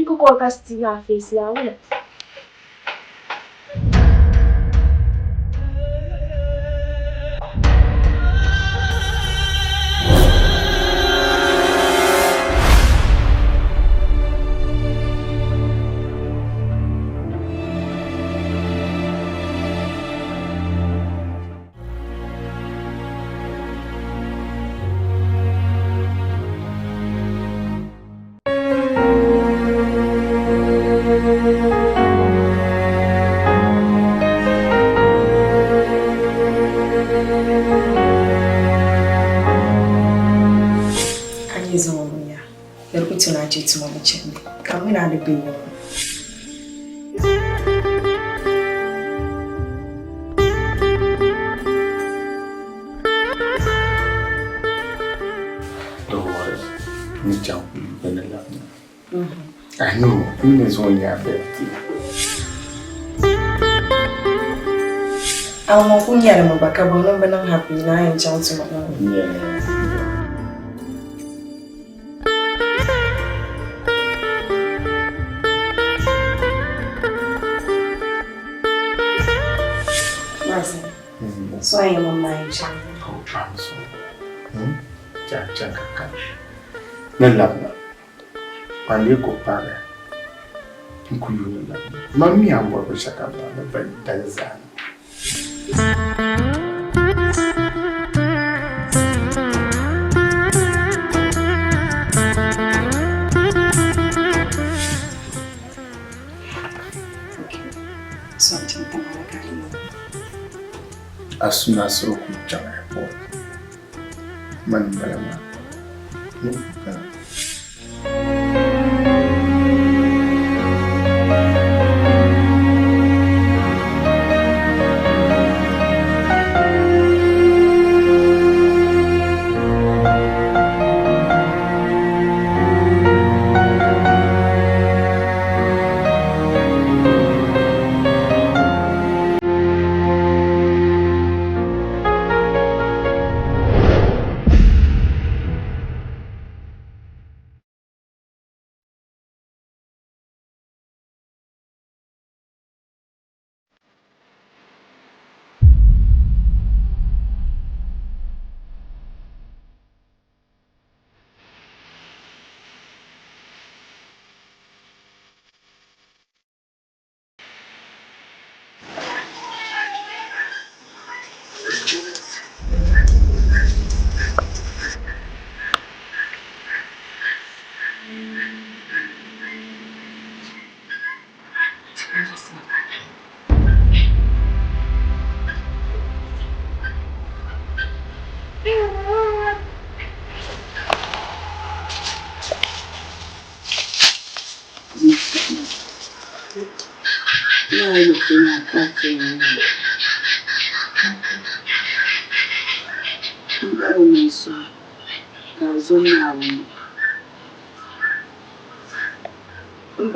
Fico com a castinha a face lá, olha. It's my chin. Coming out of being. Don't worry. Me jump in the love. I know. You is one year fifty. I'm not going to have a backup, but I'm happy now and jump to my own. Yeah. So I am on my channel. Oh, I'm so. Jack. No love. And you go para. You love. Mommy, I'm working Shakaba, but that is that. As soon as you could jump airport, man,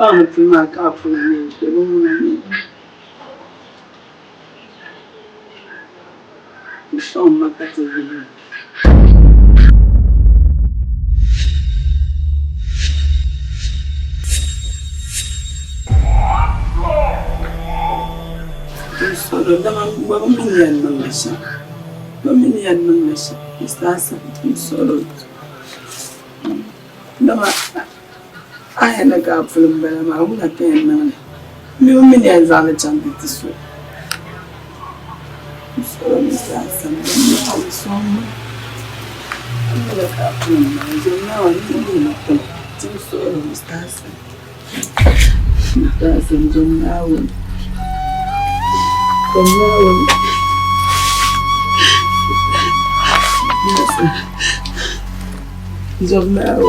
I'm prima capo niente, insomma, Caterina. Solo da bambini non lascia. Bambini non lascia. Sta solo. Dama I na ga fulun bala ma una pen na. Mi ne zana chambi tisu. Solo mi sta mi sono. Ina ga fulun na na wani ne na tin solo mi sta Mi sta na wani. Jornal.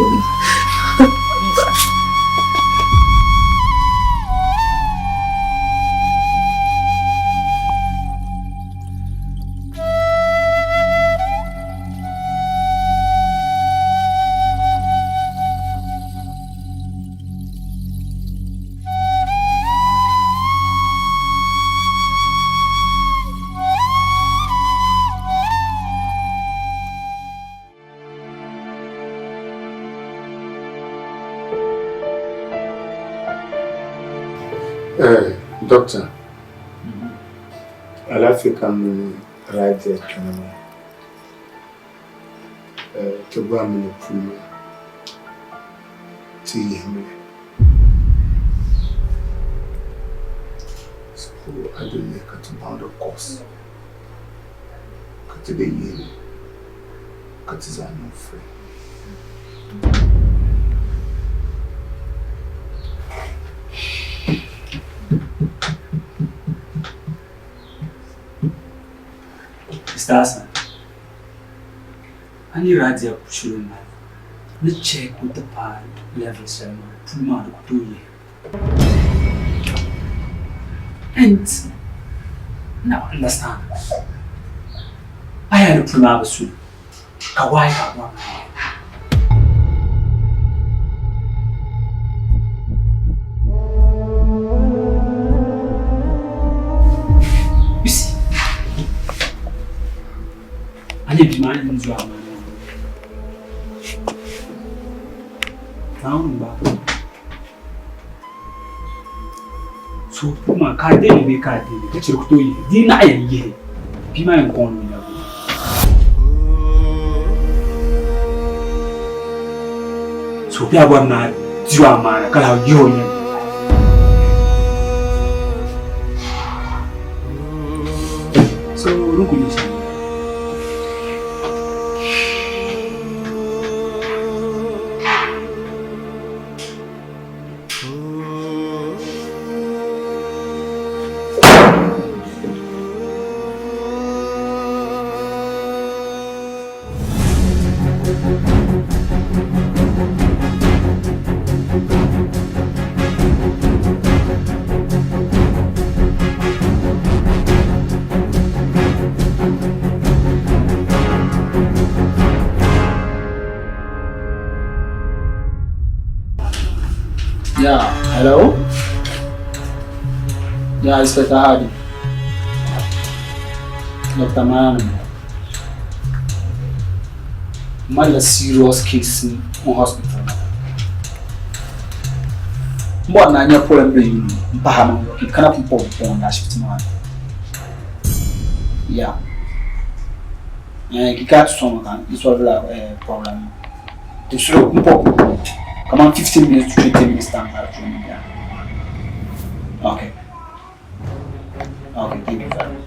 Doctor. Alafica me right there to go and prove to him. So I don't make a bound of course. Cut to the year. Cut his hand free. Mr. Hassan, I need to push you in. Let's check with the pad level ceremony. Puma to do it. And now understand. I had a Puma soon. Kawaii Kawa. You see, I need to mind in Zua. Now, so Puma can't be can't get your toy. Deny ye. Be my own. So be a one man, Zua man, Kala Union. So look at this. Yeah, hello? Yeah, it's Dr. Hardy. Dr. Man. Man, a serious case in hospital. What na your problem you Bahama? You cannot put on that shift man. Yeah. You got some it's all a problem. The slow come on 15 minutes to 20 minutes time. Okay. Okay, thank you very much.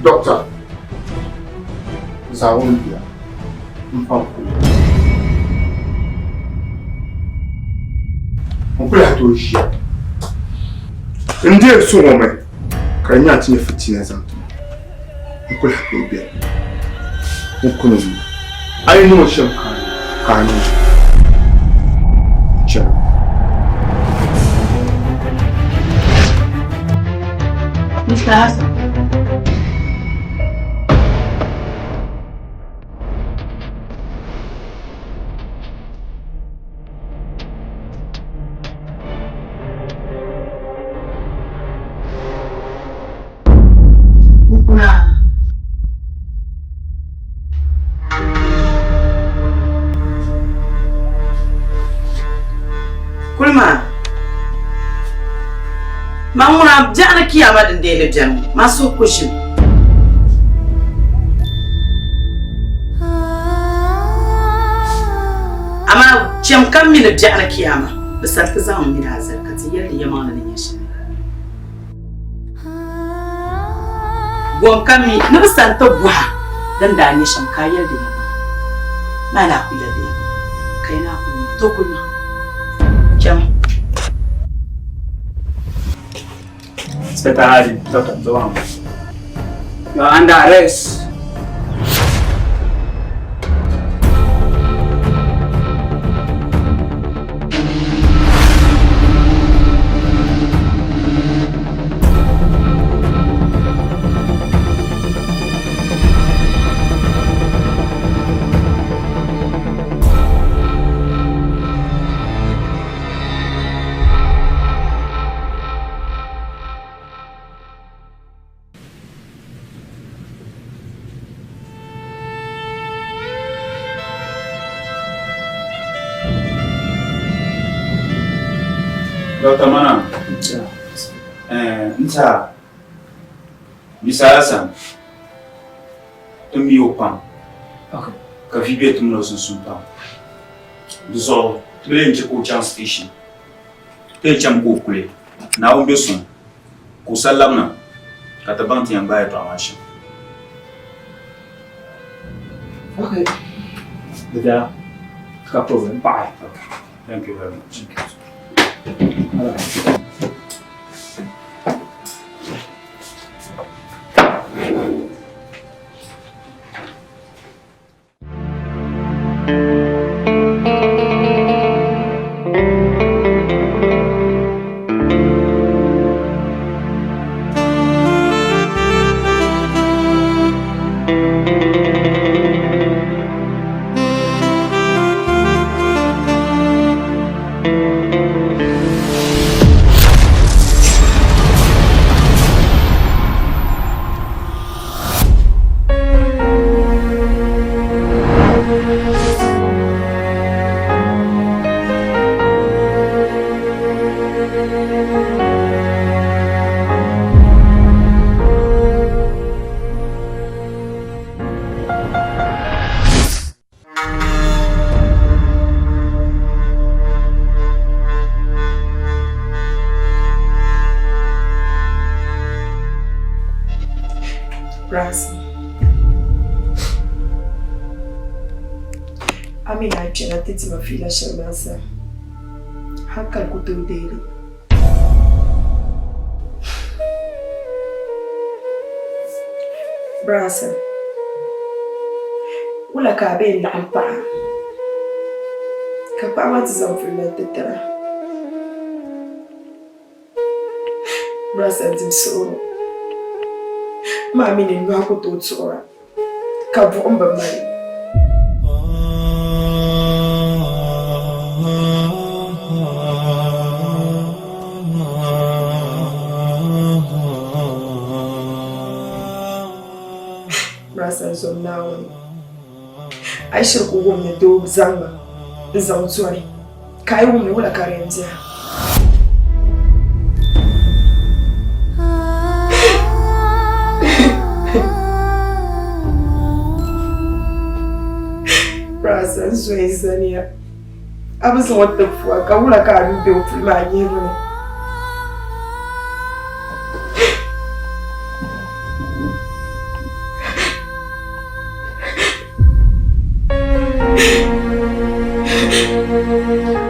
Doctor, Zawundia, Uncle to share. And dear so woman, can you see 15 years out? Uncle will be. Uncle, I know some can you? Mr. Hassan. Kulma Mamuna jana kiyama din dele jam maso kushin ama jam kam min jana kiyama bisal ka zamu min hazar ka tiyar da yamana ne shi gon kami na bisal ta buha dan da ne shan kayar da yamma mala kula da yamma kai na kulma to kulma jam Inspector Hardy, Dr. Zoam. You are under arrest. Dr. Mana. Nta. Mr. Hassan. Tumi opan. Okay. Ka vibe tum no sun pa. So, tule nche ko chance station. Te cham ko kule. Na o beson. Ko salamna. Ka tabanti yang ba to amashin. Okay. There. No problem. Bye. Thank you very much. All right. Amina ce na titi mafila sharmansa. Hankal ku dai. Brasa. Wala ka be na ampa. Ka pa ma zan fila tattara. Brasa dim so. Mami ne nwa ku to tsora. Ka bu umba mai. So now I should go home and do Zanga. Sorry. Kai wumi wala karenza. Brasa Zania. I was what the fuck. I would have gotten built for my year.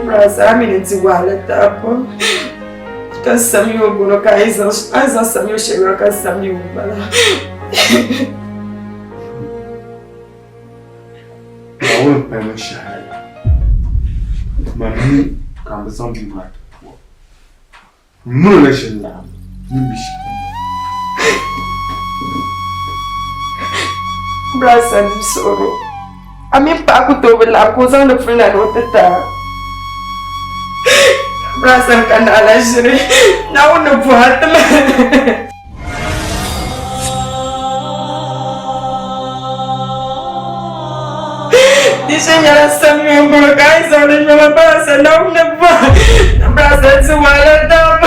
Brasa, into wallet up. Because some you are going to guys, as a some you share, because some you I won't pay shy. Mammy can be something like no relation now. Brasa, I'm sorry. I mean, Paco over la cosa on the friend I wrote the time. Brasa canala jure. Now no puhat. Diseñar some more guys on the Brasa. Now no puhat. Brasa is wild up.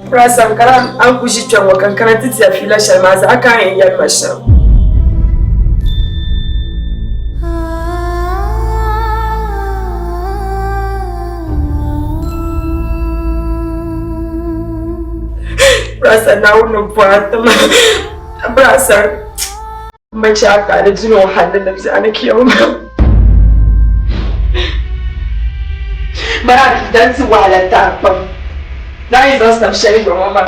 Brasa, karam an kushi cewa kankana titi ya fila sharmaza aka yin yan mashan. Brasa na wunin buwatuma. Brasa, mace aka da jini wahalin da zai ana kiyau ma. Mara dan su wahalata fam. Na yi zan sam shari ga mama.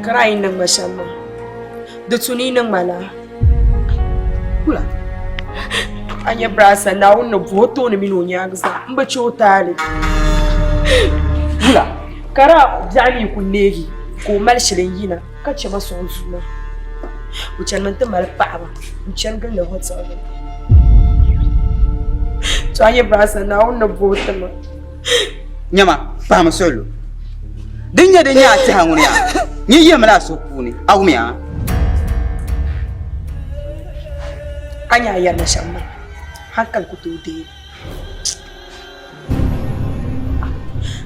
Karain ng masama. Dutsuni ng mala. Hula. Anya brasa na un no voto na minunya gza mba chotale. Hula. Kara jani kunegi ko mal shirin yina kace maso suna. Ucan man ta mal paaba. Ucan gan da hotsa. To anya brasa na un no voto ma. Nyama pa masolo. Dinya ta hangunya. Ni yemla sokuni awmiya anya yana shamma hankal ku to deli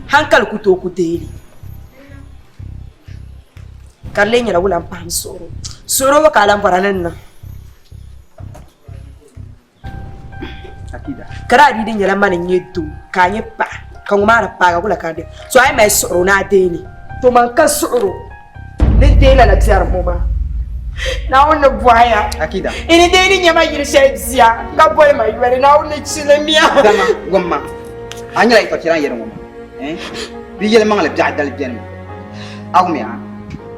hankal ku to ku deli kalle nyara wulan pam soro wa kalam paranan nan akida kara di din nyala manan yetu kanye pa kan mara pa ga kula kade so ai mai soro na deli to man ka soro Dela la tiar moma. Na ona boya. Akida. Ini deni nyama yirshezia. Ka boy ma yere na ona chilemia. Dama gomma. Anya ito tiran yere moma. Bi yele mangala biadal bien. Awmiya.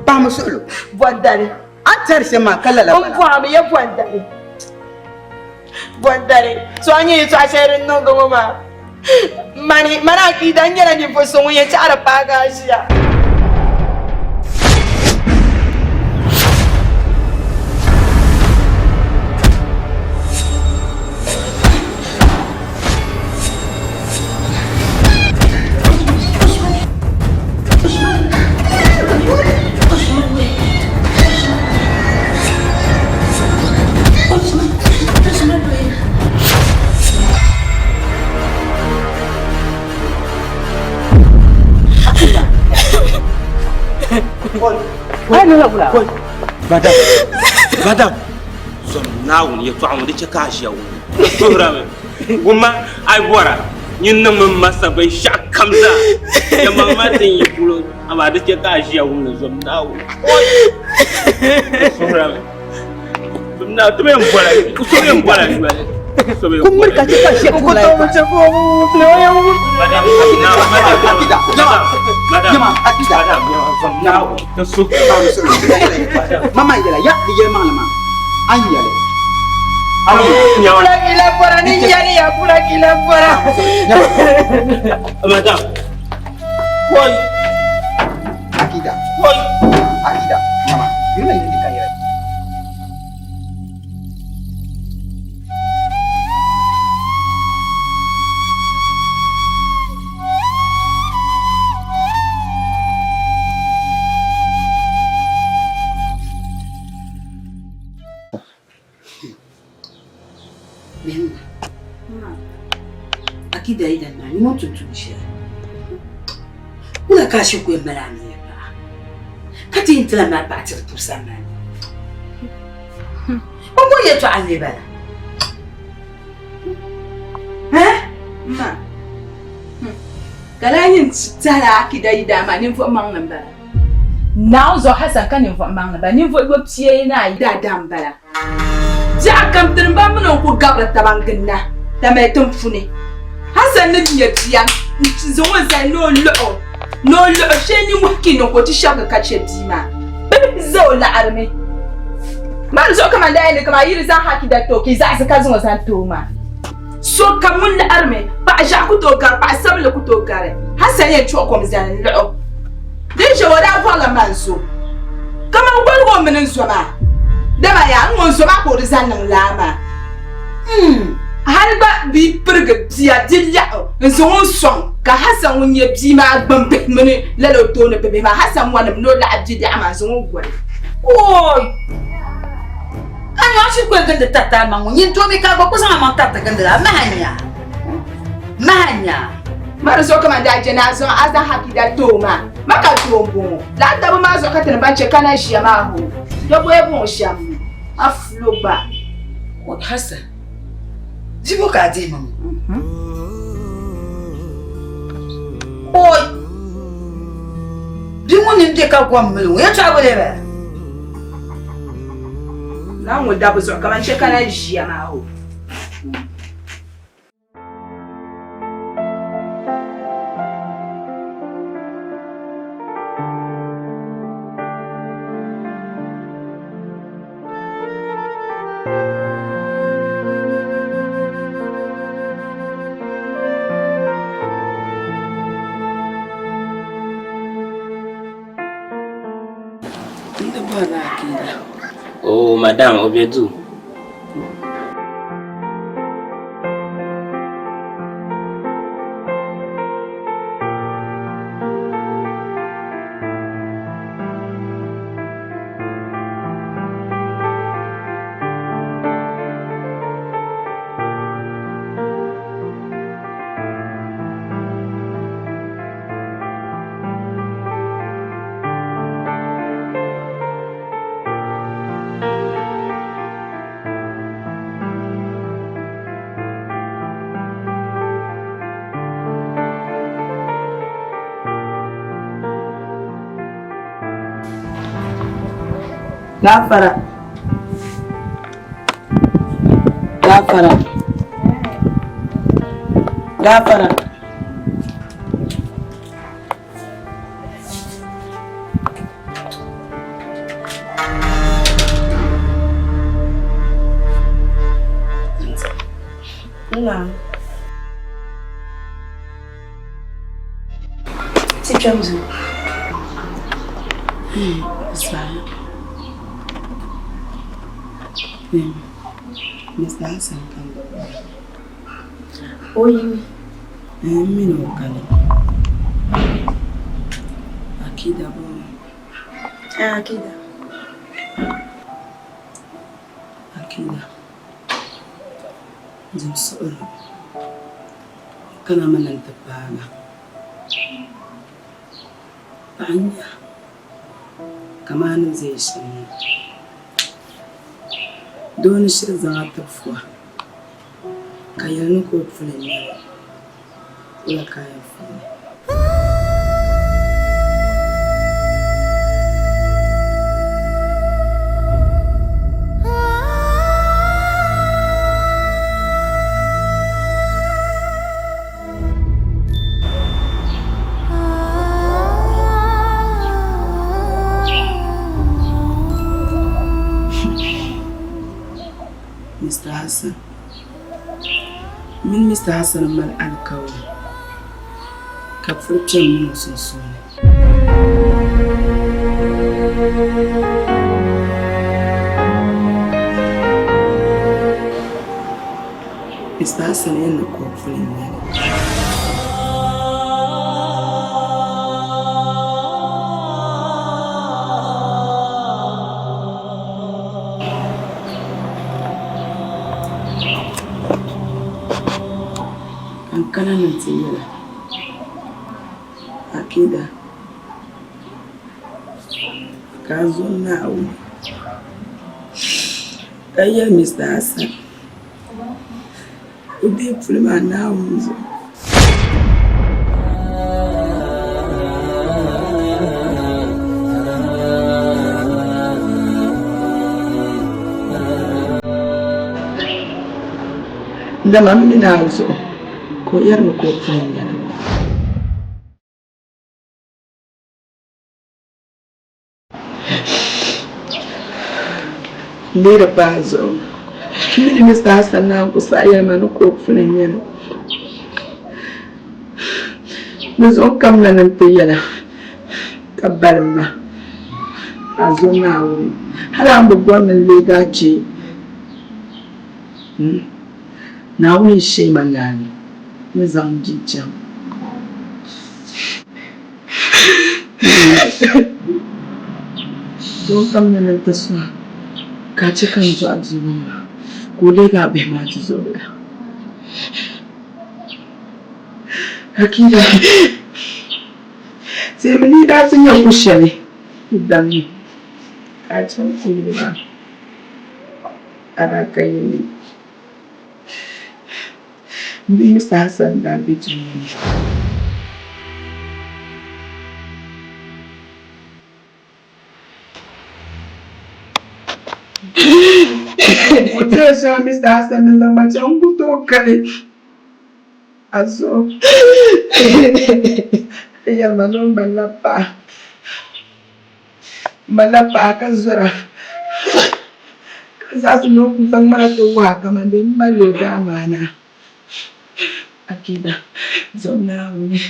Ba musulu. Bondare. Atar sema kala la bala. On voa me ye bondare. Bondare. So anya ito ashere no gomma. Mana akida nyala ni fosongo ye chara paga ashia. Madam. So now you found the cashier. Woman, I bought you know, Master by Shaq comes out. Your mamma saying you pull about the cashier woman now. From now to me, Mama yela ya di yema lama. Anyale. Pula gila pora ni yali ya pula gila pora. Madam. Boy. Akida. Boy. Akida. Mama. Yula ini kaya. Akida ida na ni moto tunisha. Ula kashi ku malami ba. Kati intla ma batir tu samani. Bongo yetu anye bala. Ma. Kalayin tsala akida ida ma ni fo mang namba. Now zo Hassan kan ni fo mang namba ni fo go pie na ida dambala. Ja kam tin ba mun ko gabra tabangina. Dame tumfuni. Hassan Nidia, Zonza no law. No law, Shani working on what you shall catch a dima. Zola army. Man, so come and die, come here is a hacky that talk, his as a cousin was at Toma. So come on the army, but a jacutoga, by some locutoga. Hassan and Chok comes down law. Then she would have all a man so. Come on, one woman in Soma. Then my young one so I put his hand on Lama. Halba be pretty, dear, did ya, and so on song. Hassan when you see my bumping money, little tone baby, my Hassan one of no lad did Amazon way. Oh, I want you to get the Tata when you told me because I'm on Tata and the Mania. Marazo come and die Jenazo as the happy that Toma. Macatombo, that double mazo cut in a bunch of Kanashamahu. Your way won't sham. I flew back. What Hassan? Zibuka demon. Boy, do you want to take up 1 million? We'll travel there. Now we'll double so come and check on a Giamao. Oh, madame, obiadu. Gafara. Não. Se chama-se. Sai. Mr. Hassan kan gaba. Oi. Mino kale. Akida bo. Akida. Jin su'ur. Kana manan tapaga. Anya. Kamanin zai shi. Don shi zama tafuwa. Kayan ko fulani. Kula kayan fulani. Mr. Hassan. Min Mr. Hassan man alkawari. Ka furce min sun so ne. Mr. Hassan yana kofurin ne. Kananan tsira akida ka zo na aure kayyar Mr. Hassan udi fulma na wuzo Dama mini na zo ko yar ko funya. Mira bazo. Mini Mr. Hassan na ko saya man ko funya. Nazo kam na nan piyala. Kabalma. Azo na wuri. Hala mbo gwa men lega ji. Na wuni shi mangani. Mizan ji jam. Zo kam na nan taswa. Ka ci kan zo a zuwa. Ko lega bai ma ji zo da. Hakika. Sai mini da sun yi kushe ne. Idan ne. Ka ci ku ba. Ana kai ne. Bi sa san da bijin. Mutum shi Mr. Hassan na mace an guto kare. Azo. Iya manon balapa. Balapa ka zura. Za su no kun san mara tuwa kamar da malo da mana. Akida. Zona wuni.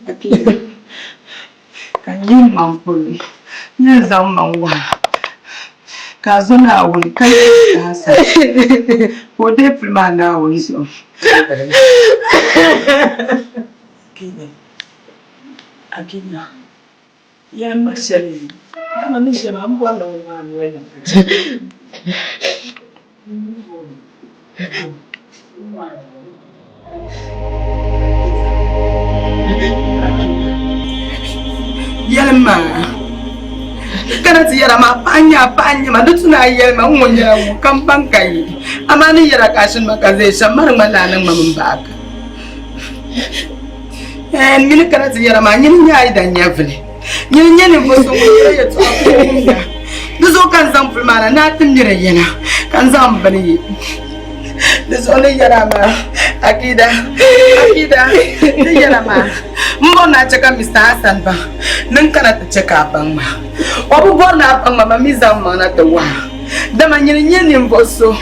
Akida. Kan yi manfuri. Yin zaman wa. Ka zona wuni kai da Hassan. Ko dai filma na wuni so. Akida. Ya mashallah. Ana nishe ma mbwa na wani wani. Yalma. Kana ti yara ma panya ma dutuna yalma ngonya mu kampan kai. Amani yara kashin makaze shamar malanan mammbaka. Mini kana ti yara ma nyin nyai dan yavle. Nyin nyin bo so ya to akunda. Duzo kan zam fulmana na timira yana. Kan zam bani. Duzo ne yara ma akida ne yara ma. Mbo na cheka Mr. Hassan ba. Nan kana ta cheka ban ma. Obu bo na ban ma mi zam ma na ta wa. Dama nyin nyin bo so.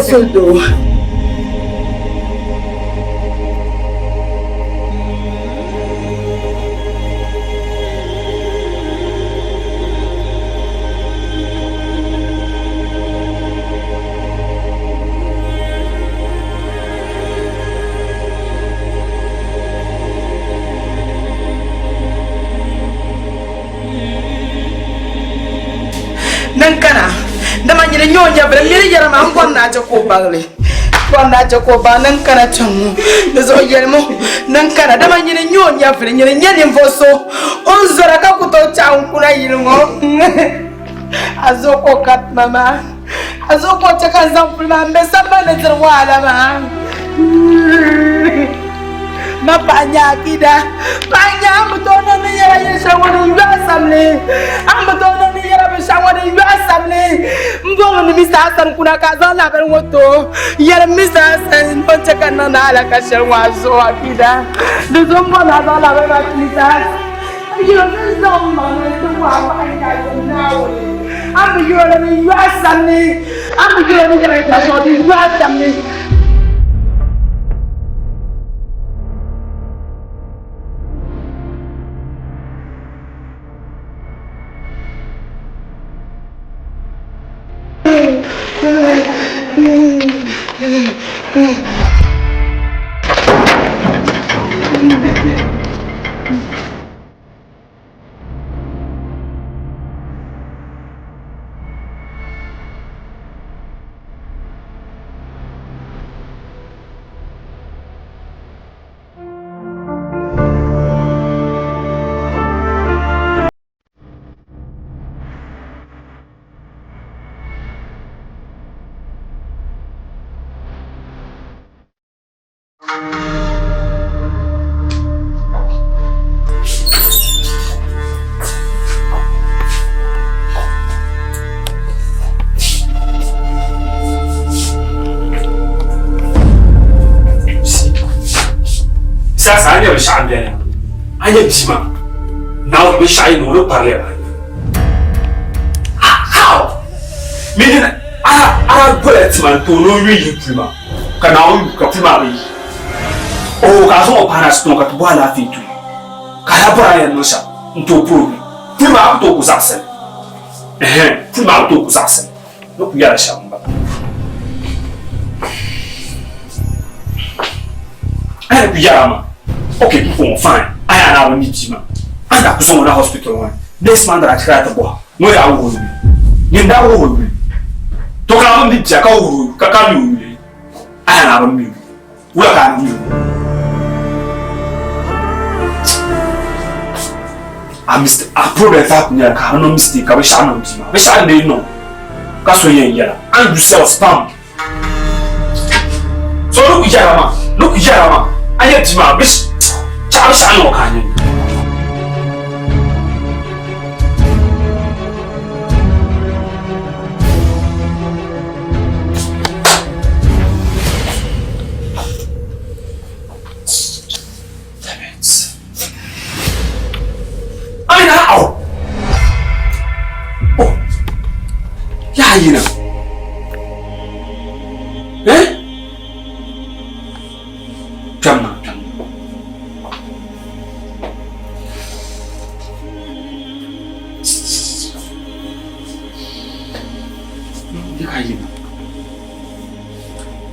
So do. Nankana, dama nyine nyonya bre miri yara ma ngwan na ta ko bagle. Ngwan na ta ko ba nankana changu. Dezo yelmo nankana dama nyine nyonya bre nyine nyene mvoso. Onzora ka kuto changu kuna yilngo. Azoko kat mama. Azoko chaka zampulma mbesamba na zirwala ma. Mapanya kida. Panya mutona ni yara yesha wani yasamle. Amutona ni yara besha wani yasamle. Mbongo ni Mr. Hassan kuna kaza la ben woto. Yara Mr. Hassan ponche kana na ala kashel wazo akida. Duzo mbona za la ben akida. Yo nzoma ndo wa panya nawe. Amuyora ni yasamle. Amuyora ni yara kasho ni yasamle. ça, il y a le charme bien. Il y a le bâtiment. Now, le chat, il nous parle. How? Mais il y a un bâtiment, tout le monde est plus mal. Quand on est plus mal. Oh, quand on parle à ce moment, quand on voit la fille, quand on parle à nos chats, on te prouve. Plus mal, on te pose à ça. Plus mal, on te pose à ça. Donc, il y a le charme. I have Yama. Okay, fine. I am a meeting. And that was on the hospital. This man that I tried to walk. No, I will. You know, will be. Talk about the Jacko, Kakamu. I am a meal. What are you? I missed a problem that near no mistake. I wish I know. I wish I didn't know. That's why you're here. And you sell spam. So look, Yama. Look, Yama. I had to my best. Charles, I know, can you? Damn it. I know. Oh, yeah, you know. Eh? Come on.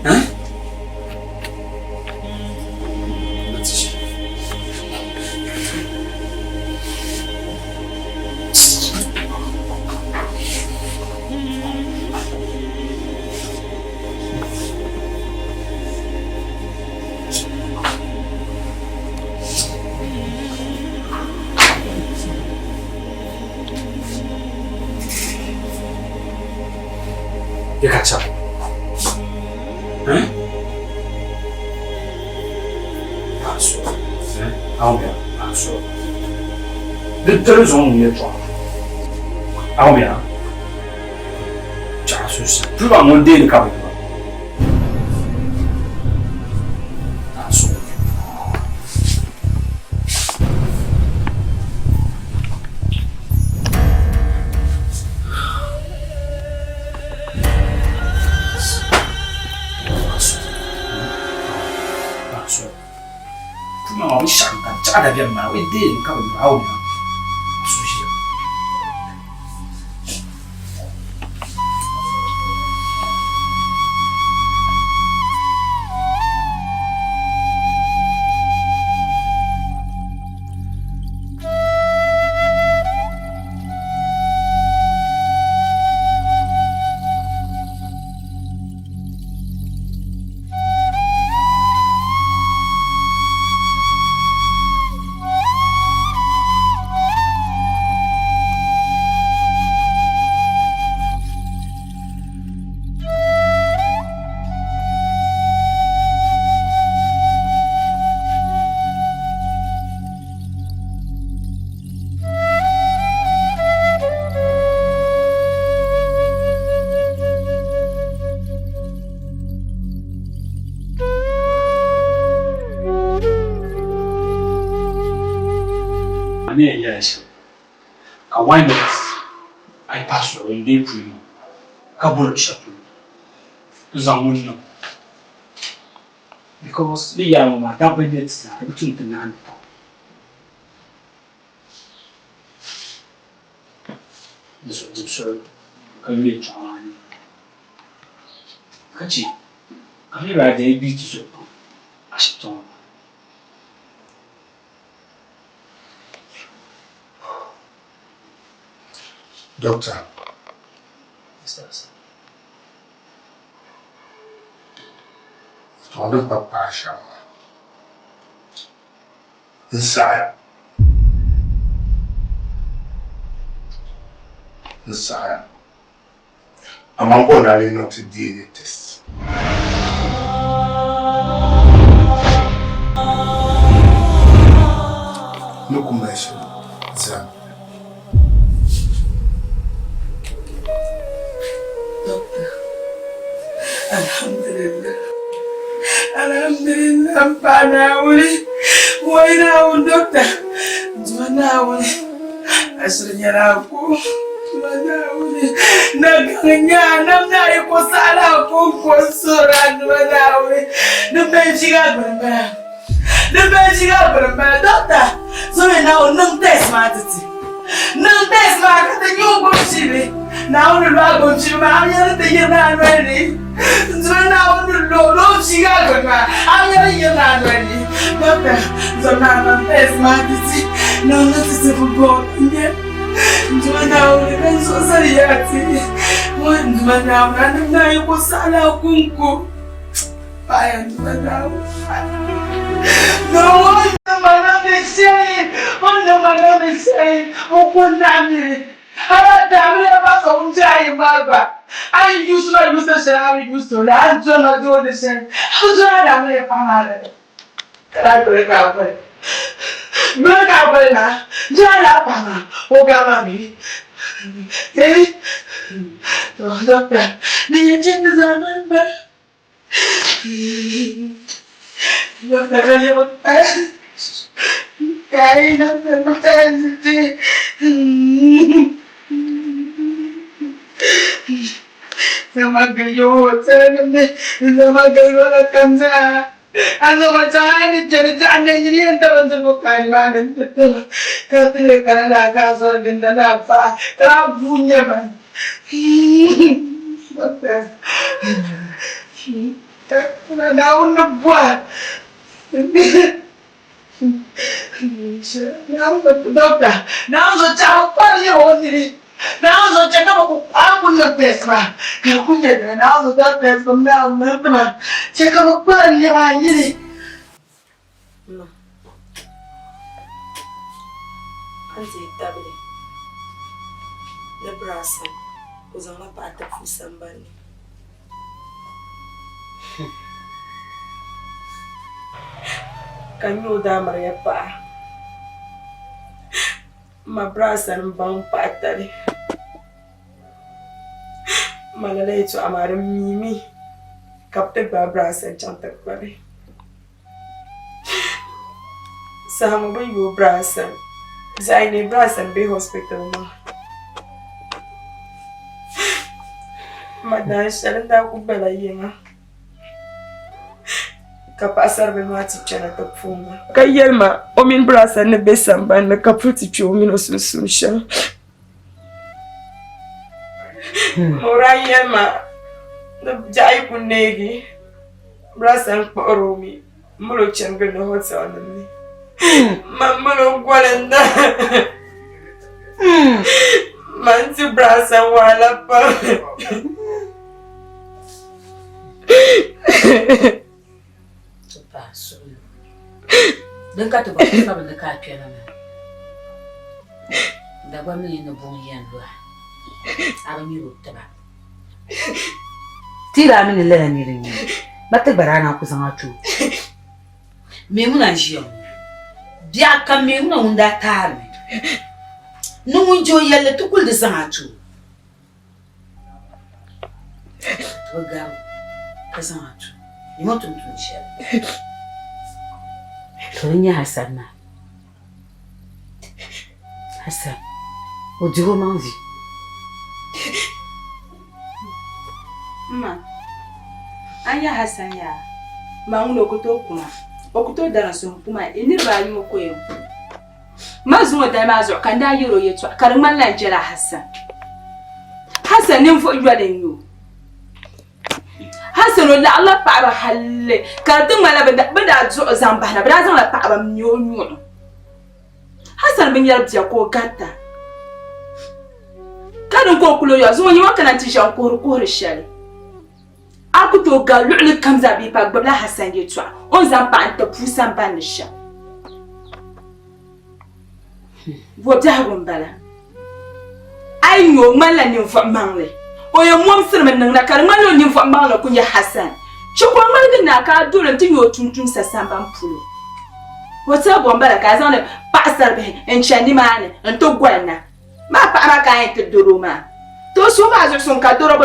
Huh? You catch up. Hein? Pas sûr. Ah bien, pas sûr. De deux ans, on y est trois. Ah bien. Tiens, c'est plus à mon dé le cabine. Pas sûr. Nó mới sẵn cả trả đại viên mà với tiền các bạn bảo nữa. Sushi. Yes. A wine I pass through in day primo. Kabul chapu. Zamuno. Because the young man that when it's between the nan. This was absurd. Kali John. Kachi. Kali ride a beach. I should tell. Doctor. Mr. Hassan. Todo papá chama. Ensaia. I'm going to not to deal with this. No commercial. Zan. Alhamdulillah. Alhamdulillah, Pana Uli. Why now, doctor? Now, I should get out. Naganya namna ko sala ko sura nanawe no benjiga barba doctor so now nung test matiti nung test ma ka nyu go chibi now no ba go chibi ma ya te yana ready so now no lo chiga barba am ya yana ready doctor so now test matiti no test for Jumana kan so sariyati Jumana nan na yi kusala kunku bayan Jumana no mana me say mana me say o kunna mi ara da mi ba so unjai maba I used to say used to I don't do the same how do I am le pamale kala ko ka pa Mereka pernah jalan apa? Ogama mi, dokter, dia cinta zaman ber, dokter dia dokter, kain dokter sih, sama gayo, sama gayo nak kamsa. Ano macam ni cerita anda jadi antara bukan mana betul. Kata kerana kasar benda apa? Terapunya man. Kerana daun buat. Yang betul dokter. Daun so campur ya oni. Daun so cakap aku nak pesma. Aku jadi daun so cakap pesma mana. Cakap apa ni lagi? Ma. Anzi tabile. Lebrasa. Uzanga pata fusambani. Kanyo da Maria pa. Mabrasa mbang patali. Malale itu amaram mimi. Kapte babrasa chantak pare. Sama ba yo brasa. Zaine brasa be hospital ma. Madan shalanda ku bela yenga. Kapasar be mati chana topfuma. Kayelma omin brasa ne besamba na kaputi chomi no sunsunsha. Ora yelma no jai kunegi. Brasa nkporomi. Mulo changa no hotel ni. Mamalo gwalenda. Manti brasa wala pa. Dan ka to ba ka ba ka pia na. Da ba mi no bon yan lo. Ara mi ro ta ba. Tira mi le la mi ri. Ba te barana ku sanga tu. Me muna jiyo. Dia ka me muna unda tarme. No mun jo yalle to kul de sanga tu. To ga ka sanga tu. Ni mo tu shi. Kalinya Hassan na. Hassan, o digo manzi. Ma, anya Hassan ya. Ma uno kuto kuma. Okuto dara so kuma ini ba yi ko yo. Ma zuwa da ma zo kan da yiro yeto karin mallan jira Hassan. Hassan nin fo yuwa den yo. Hassan la Allah pa halle ka dum mala bada zo zamba na bada zan la pa ba mnyo. Hassan bin yarbiya ko gata. Kadin ko kulo ya zo yi wakana tishan ko rishali. Aku to ga lu'li kamza bi pa gbabla Hassan ye twa on zan pa anta pusan ba ni sha. Wo da bala. Ai yo mala ni fa mangle. Oyo mom sirmen nan na karmalo ni fo mbalo kunya Hassan. Chukwa ngalde na ka dole tin yo tuntun sasamban pulo. Wata bombala ka zan pastor be en chandi mane en to gwana. Ma pa ma ka en te doroma. To so ma zo son ka doro